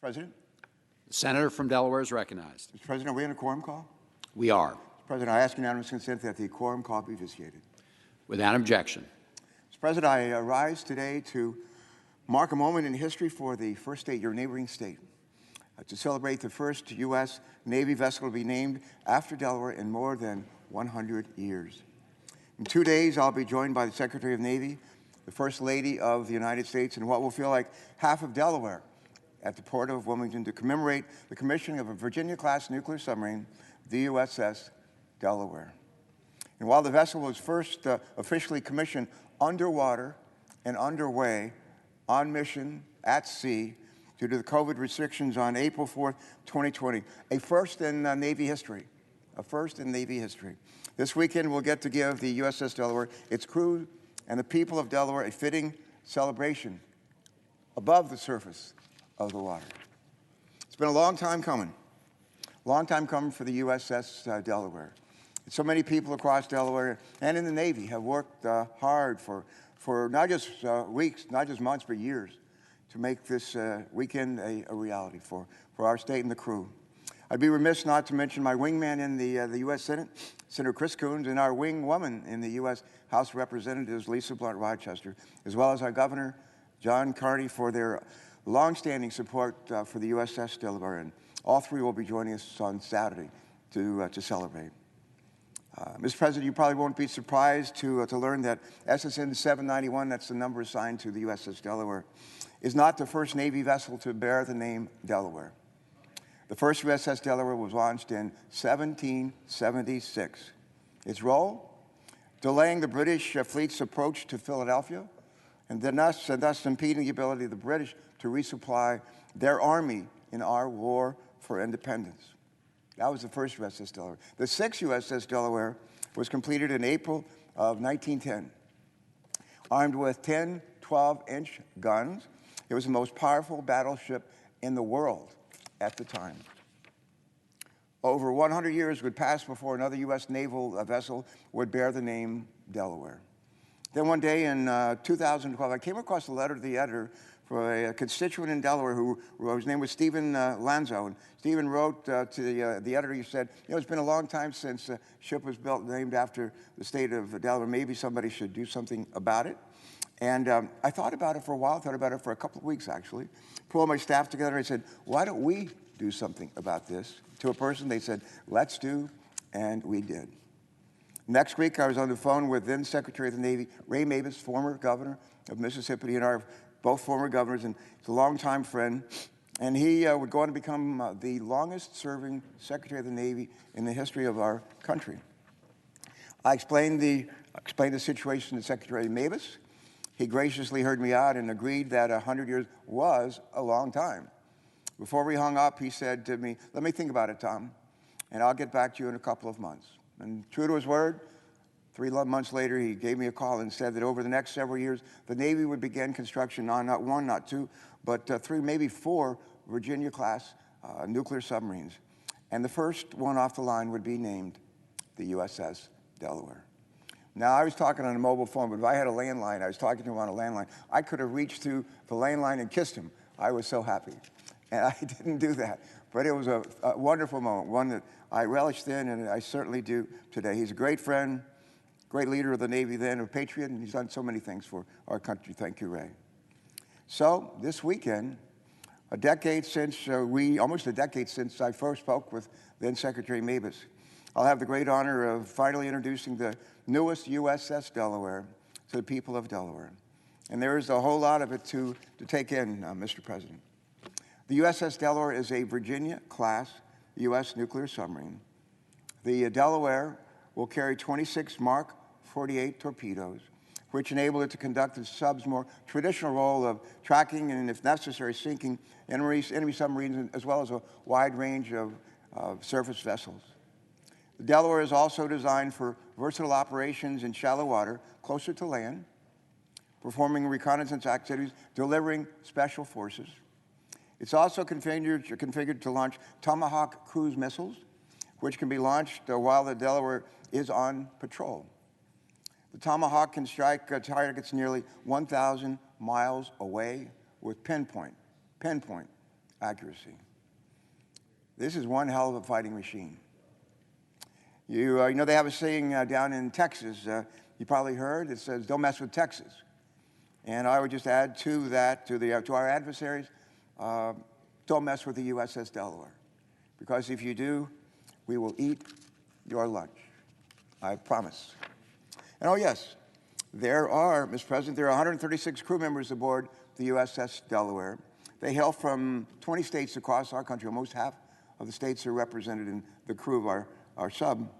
President? The senator from Delaware is recognized. Mr. President, are we in a quorum call? We are. Mr. President, I ask unanimous consent that the quorum call be vitiated. Without objection. Mr. President, I rise today to mark a moment in history for the first state, your neighboring state, to celebrate the first U.S. Navy vessel to be named after Delaware in more than 100 years. In 2 days, I'll be joined by the Secretary of Navy, the First Lady of the United States, and what will feel like half of Delaware at the Port of Wilmington to commemorate the commissioning of a Virginia-class nuclear submarine, the USS Delaware. And while the vessel was first officially commissioned underwater and underway, on mission, at sea, due to the COVID restrictions on April 4th, 2020, a first in Navy history, a first in Navy history. This weekend, we'll get to give the USS Delaware, its crew, and the people of Delaware a fitting celebration above the surface of the water. It's been a long time coming for the USS Delaware. So many people across Delaware and in the Navy have worked hard for not just weeks, not just months, but years to make this weekend a reality for our state and the crew. I'd be remiss not to mention my wingman in the U.S. Senate, Senator Chris Coons, and our wing woman in the U.S. House of Representatives, Lisa Blunt Rochester, as well as our Governor, John Carney, for their longstanding support for the USS Delaware. And all three will be joining us on Saturday to celebrate. Mr. President, you probably won't be surprised to learn that SSN 791, that's the number assigned to the USS Delaware, is not the first Navy vessel to bear the name Delaware. The first USS Delaware was launched in 1776. Its role? Delaying the British fleet's approach to Philadelphia, and thus impeding the ability of the British to resupply their army in our war for independence. That was the first USS Delaware. The sixth USS Delaware was completed in April of 1910. Armed with 10 12-inch guns, it was the most powerful battleship in the world at the time. Over 100 years would pass before another U.S. naval vessel would bear the name Delaware. Then one day in 2012, I came across a letter to the editor for a constituent in Delaware whose name was Stephen Lanzo. And Stephen wrote to the editor, he said, you know, it's been a long time since a ship was built named after the state of Delaware. Maybe somebody should do something about it. And I thought about it for a while, thought about it for a couple of weeks, actually. Pulled my staff together and I said, why don't we do something about this? To a person, they said, let's do, and we did. Next week, I was on the phone with then Secretary of the Navy, Ray Mabus, former governor of Mississippi, and our both former governors, and he's a longtime friend. And he would go on to become the longest-serving Secretary of the Navy in the history of our country. I explained the situation to Secretary Mabus. He graciously heard me out and agreed that 100 years was a long time. Before we hung up, he said to me, let me think about it, Tom, and I'll get back to you in a couple of months. And true to his word, 3 months later, he gave me a call and said that over the next several years, the Navy would begin construction on not 1, not 2, but 3, maybe 4 Virginia-class nuclear submarines. And the first one off the line would be named the USS Delaware. Now, I was talking on a mobile phone, but if I had a landline, I was talking to him on a landline, I could have reached through the landline and kissed him. I was so happy. And I didn't do that. But it was a wonderful moment, one that I relished in, and I certainly do today. He's a great friend, great leader of the Navy then, a patriot, and he's done so many things for our country. Thank you, Ray. So this weekend, almost a decade since I first spoke with then Secretary Mabus, I'll have the great honor of finally introducing the newest USS Delaware to the people of Delaware. And there is a whole lot of it to take in, Mr. President. The USS Delaware is a Virginia-class U.S. nuclear submarine. The Delaware will carry 26 Mark 48 torpedoes, which enable it to conduct the sub's more traditional role of tracking and, if necessary, sinking enemy submarines, as well as a wide range of surface vessels. The Delaware is also designed for versatile operations in shallow water, closer to land, performing reconnaissance activities, delivering special forces. It's also configured to launch Tomahawk cruise missiles, which can be launched while the Delaware is on patrol. The Tomahawk can strike targets nearly 1,000 miles away with pinpoint accuracy. This is one hell of a fighting machine. You know they have a saying down in Texas, you probably heard, it says, "Don't mess with Texas." And I would just add to that, to our adversaries, don't mess with the USS Delaware. Because if you do, we will eat your lunch. I promise. And oh yes, there are, Mr. President, there are 136 crew members aboard the USS Delaware. They hail from 20 states across our country. Almost half of the states are represented in the crew of our sub.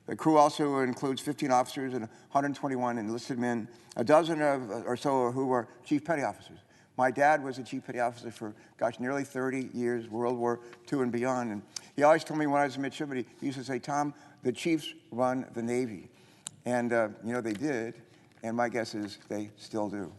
The crew also includes 15 officers and 121 enlisted men, a dozen or so who are chief petty officers. My dad was a chief petty officer for, gosh, nearly 30 years, World War II and beyond. And he always told me when I was a midshipman, he used to say, "Tom, the chiefs run the Navy." And, you know, they did, and my guess is they still do.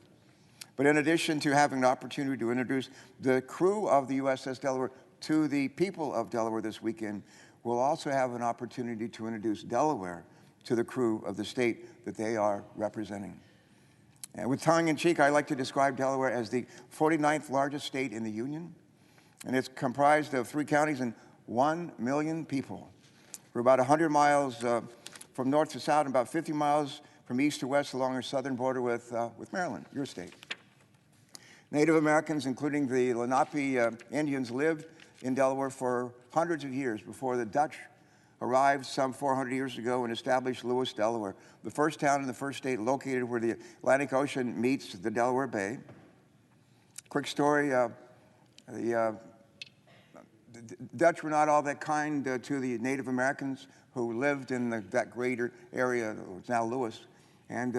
But in addition to having an opportunity to introduce the crew of the USS Delaware to the people of Delaware this weekend, we'll also have an opportunity to introduce Delaware to the crew of the state that they are representing. And with tongue in cheek, I like to describe Delaware as the 49th largest state in the Union, and it's comprised of 3 counties and 1 million people. We're about 100 miles from north to south and about 50 miles from east to west along our southern border with Maryland, your state. Native Americans, including the Lenape Indians, lived in Delaware for hundreds of years before the Dutch arrived some 400 years ago and established Lewis, Delaware, the first town in the first state located where the Atlantic Ocean meets the Delaware Bay. Quick story, the Dutch were not all that kind to the Native Americans who lived in that greater area, it's now Lewis, and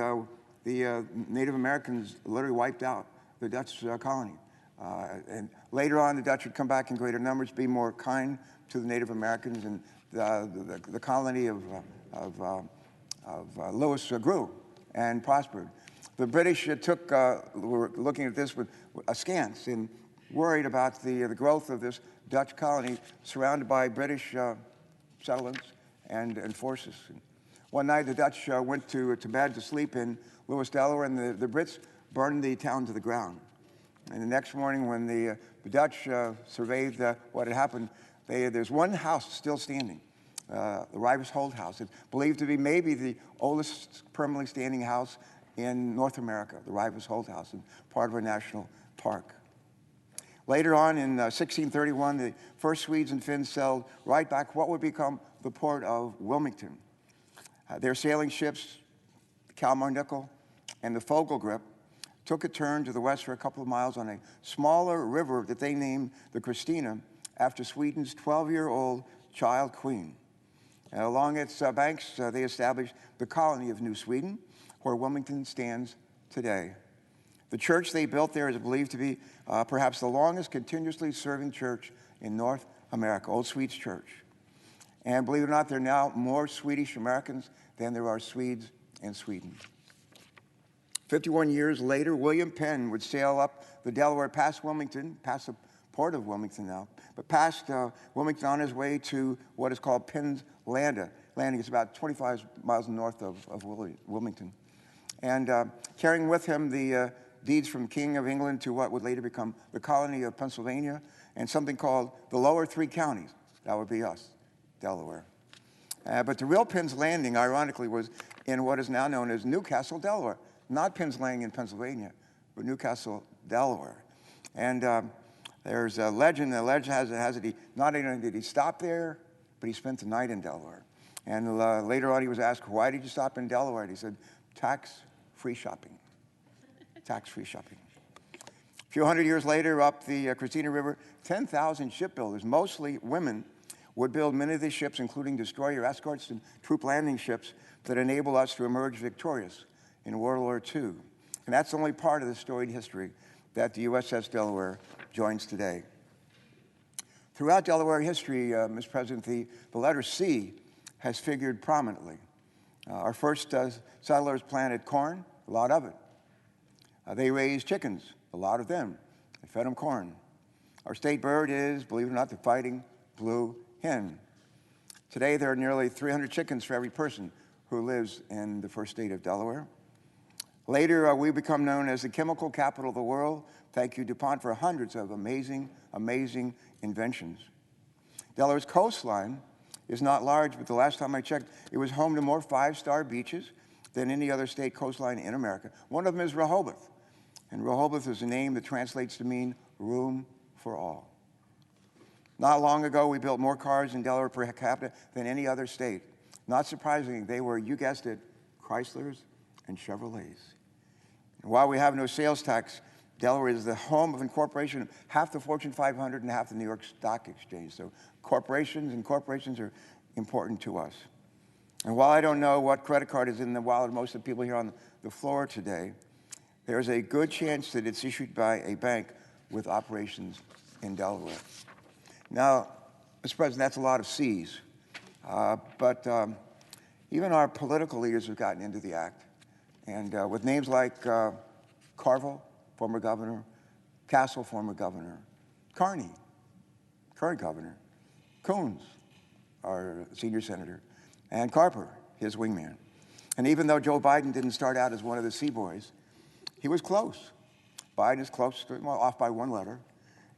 the Native Americans literally wiped out the Dutch colony. And later on, the Dutch would come back in greater numbers, be more kind to the Native Americans, and the colony of Lewis grew and prospered. The British were looking at this with askance and worried about the growth of this Dutch colony surrounded by British settlements and forces. And one night, the Dutch went to bed to sleep in Lewis, Delaware, and the Brits burned the town to the ground. And the next morning, when the Dutch surveyed what had happened, there's one house still standing, the Rivers Holt House. It's believed to be maybe the oldest permanently standing house in North America, the Rivers Holt House, and part of a national park. Later on, in 1631, the first Swedes and Finns sailed right back what would become the port of Wilmington. Their sailing ships, the Calmar-Nickel and the Fogelgrip, took a turn to the west for a couple of miles on a smaller river that they named the Christina after Sweden's 12-year-old child queen. And along its banks, they established the colony of New Sweden, where Wilmington stands today. The church they built there is believed to be perhaps the longest continuously serving church in North America, Old Swedes Church. And believe it or not, there are now more Swedish Americans than there are Swedes in Sweden. 51 years later, William Penn would sail up the Delaware past Wilmington, past the port of Wilmington now, but past Wilmington on his way to what is called Penn's Landing. It's about 25 miles north of Wilmington. And carrying with him the deeds from King of England to what would later become the colony of Pennsylvania and something called the Lower 3 Counties. That would be us, Delaware. But the real Penn's Landing, ironically, was in what is now known as Newcastle, Delaware. Not Penn's Landing in Pennsylvania, but Newcastle, Delaware. And there's a legend. The legend has it, not only did he stop there, but he spent the night in Delaware. And later on, he was asked, "Why did you stop in Delaware?" And he said, "Tax-free shopping." Tax-free shopping. A few hundred years later, up the Christina River, 10,000 shipbuilders, mostly women, would build many of these ships, including destroyer escorts and troop landing ships that enable us to emerge victorious in World War II. And that's only part of the storied history that the USS Delaware joins today. Throughout Delaware history, Mr. President, the letter C has figured prominently. Our first settlers planted corn, a lot of it. They raised chickens, a lot of them. They fed them corn. Our state bird is, believe it or not, the fighting blue hen. Today, there are nearly 300 chickens for every person who lives in the first state of Delaware. Later, we become known as the chemical capital of the world. Thank you, DuPont, for hundreds of amazing, amazing inventions. Delaware's coastline is not large, but the last time I checked, it was home to more five-star beaches than any other state coastline in America. One of them is Rehoboth. And Rehoboth is a name that translates to mean room for all. Not long ago, we built more cars in Delaware per capita than any other state. Not surprisingly, they were, you guessed it, Chryslers and Chevrolets. And while we have no sales tax, Delaware is the home of incorporation of half the Fortune 500 and half the New York Stock Exchange. So corporations are important to us. And while I don't know what credit card is in the wallet of most of the people here on the floor today, there's a good chance that it's issued by a bank with operations in Delaware. Now, Mr. President, that's a lot of C's. But even our political leaders have gotten into the act. And with names like Carver, former governor, Castle, former governor, Carney, current governor, Coons, our senior senator, and Carper, his wingman. And even though Joe Biden didn't start out as one of the C boys, he was close. Biden is close, well, off by one letter.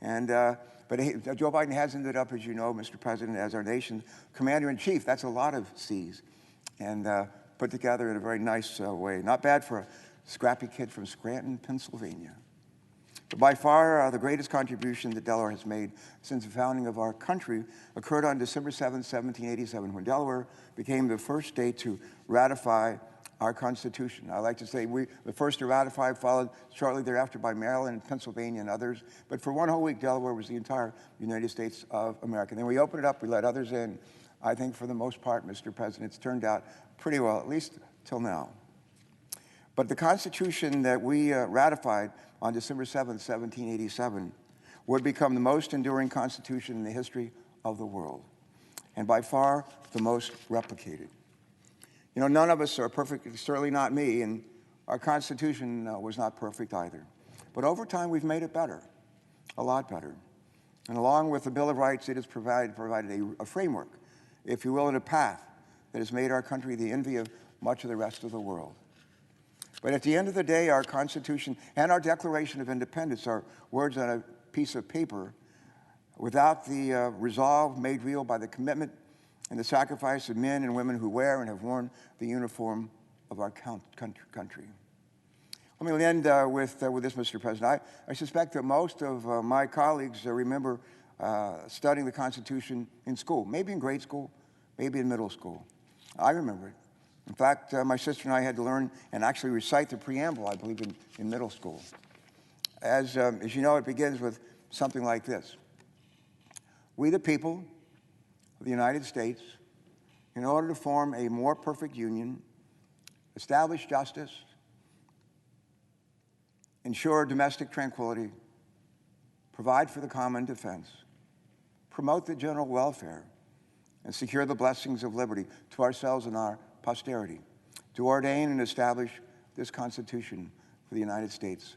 And, Joe Biden has ended up, as you know, Mr. President, as our nation's commander-in-chief. That's a lot of C's. And put together in a very nice way. Not bad for a scrappy kid from Scranton, Pennsylvania. But by far, the greatest contribution that Delaware has made since the founding of our country occurred on December 7, 1787, when Delaware became the first state to ratify our Constitution. I like to say the first to ratify, followed shortly thereafter by Maryland, Pennsylvania, and others. But for one whole week, Delaware was the entire United States of America. Then we opened it up, we let others in. I think for the most part, Mr. President, it's turned out pretty well, at least till now. But the Constitution that we ratified on December 7, 1787, would become the most enduring Constitution in the history of the world, and by far the most replicated. You know, none of us are perfect, certainly not me, and our Constitution was not perfect either. But over time, we've made it better, a lot better. And along with the Bill of Rights, it has provided a framework, if you will, and a path that has made our country the envy of much of the rest of the world. But at the end of the day, our Constitution and our Declaration of Independence are words on a piece of paper without the resolve made real by the commitment and the sacrifice of men and women who wear and have worn the uniform of our country. Let me end with this, Mr. President. I suspect that most of my colleagues remember studying the Constitution in school, maybe in grade school, maybe in middle school. I remember it. In fact, my sister and I had to learn and actually recite the preamble, I believe, in middle school. As you know, it begins with something like this. We the people of the United States, in order to form a more perfect union, establish justice, ensure domestic tranquility, provide for the common defense, promote the general welfare, and secure the blessings of liberty to ourselves and our posterity, to ordain and establish this Constitution for the United States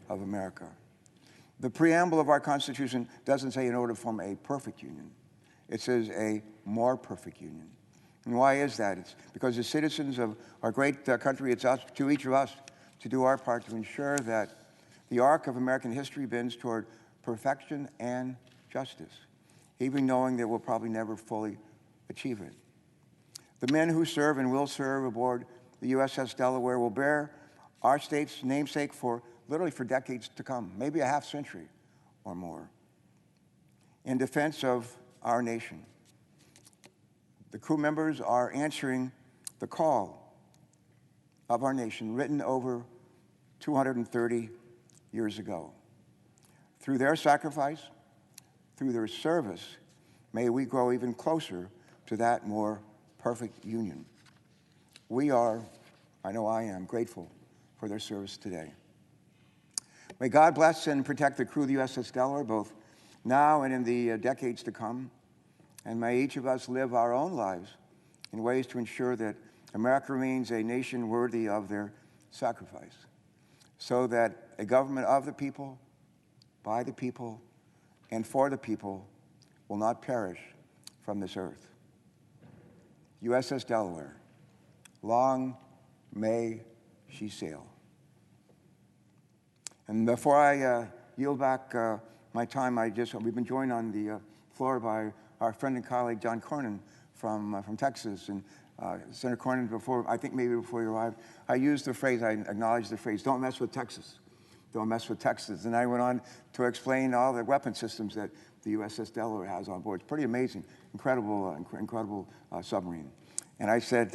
of America. The preamble of our Constitution doesn't say in order to form a perfect union. It says a more perfect union. And why is that? It's because as citizens of our great country, it's up to each of us to do our part to ensure that the arc of American history bends toward perfection and justice, even knowing that we'll probably never fully achieve it. The men who serve and will serve aboard the USS Delaware will bear our state's namesake literally for decades to come, maybe a half century or more, in defense of our nation. The crew members are answering the call of our nation, written over 230 years ago. Through their sacrifice, through their service, may we grow even closer to that more perfect union. We are, I know I am, grateful for their service today. May God bless and protect the crew of the USS Delaware, both now and in the decades to come. And may each of us live our own lives in ways to ensure that America remains a nation worthy of their sacrifice, so that a government of the people, by the people, and for the people will not perish from this earth. USS Delaware, long may she sail. And before I yield back my time, we've been joined on the floor by our friend and colleague, John Cornyn from Texas. And Senator Cornyn, I think maybe before you arrived, I acknowledged the phrase, don't mess with Texas. Don't mess with Texas. And I went on to explain all the weapon systems that the USS Delaware has on board. It's pretty amazing, incredible submarine. And I said,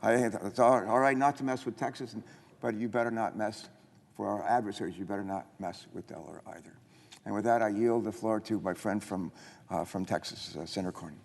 it's all right not to mess with Texas, but you better not mess, for our adversaries, you better not mess with Delaware either. And with that, I yield the floor to my friend from Texas, Senator Cornyn.